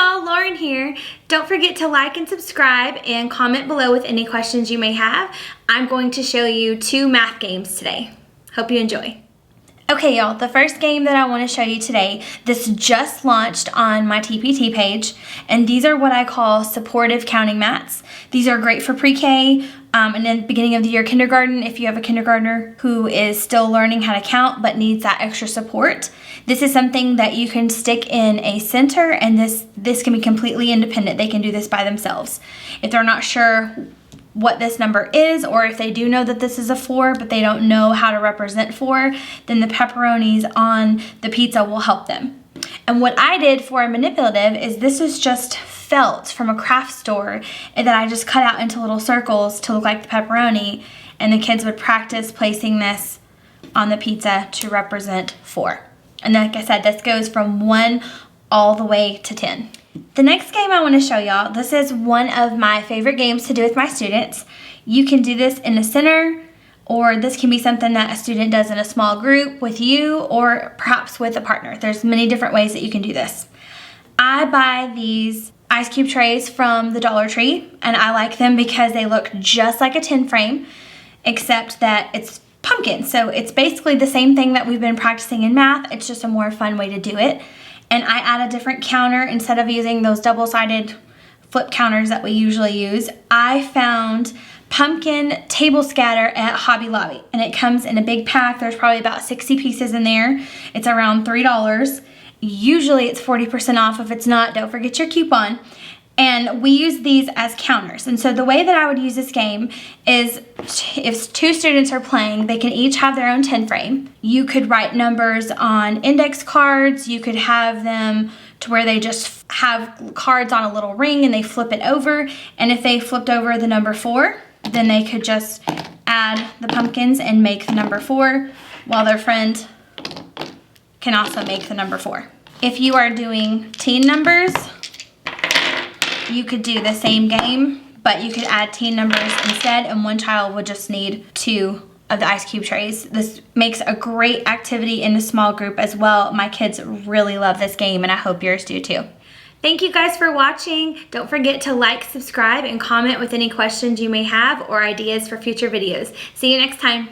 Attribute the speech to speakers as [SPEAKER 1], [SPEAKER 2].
[SPEAKER 1] y'all, Lauren here. Don't forget to like and subscribe and comment below with any questions you may have. I'm going to show you 2 math games today. Hope you enjoy. Okay y'all, the first game that I want to show you today, this just launched on my TPT page, and these are what I call supportive counting mats. These are great for pre-K and then beginning of the year kindergarten if you have a kindergartner who is still learning how to count but needs that extra support. This is something that you can stick in a center, and this can be completely independent. They can do this by themselves. If they're not sure what this number is, or if they do know that this is a 4 but they don't know how to represent 4, then the pepperonis on the pizza will help them. And what I did for a manipulative is this is just felt from a craft store and that I just cut out into little circles to look like the pepperoni, and the kids would practice placing this on the pizza to represent 4. And like I said, this goes from 1 all the way to 10. The next game I want to show y'all, this is one of my favorite games to do with my students. You can do this in a center, or this can be something that a student does in a small group with you, or perhaps with a partner. There's many different ways that you can do this. I buy these ice cube trays from the Dollar Tree, and I like them because they look just like a tin frame, except that it's pumpkin. So it's basically the same thing that we've been practicing in math. It's just a more fun way to do it. And I add a different counter instead of using those double-sided flip counters that we usually use. I found pumpkin table scatter at Hobby Lobby, and it comes in a big pack. There's probably about 60 pieces in there. It's around $3. Usually it's 40% off. If it's not, don't forget your coupon. And we use these as counters. And so the way that I would use this game is if 2 students are playing, they can each have their own 10 frame. You could write numbers on index cards. You could have them to where they just have cards on a little ring and they flip it over. And if they flipped over the number 4, then they could just add the pumpkins and make the number 4, while their friend can also make the number 4. If you are doing teen numbers, you could do the same game, but you could add teen numbers instead, and one child would just need 2 of the ice cube trays. This makes a great activity in a small group as well. My kids really love this game, and I hope yours do too. Thank you guys for watching. Don't forget to like, subscribe, and comment with any questions you may have or ideas for future videos. See you next time.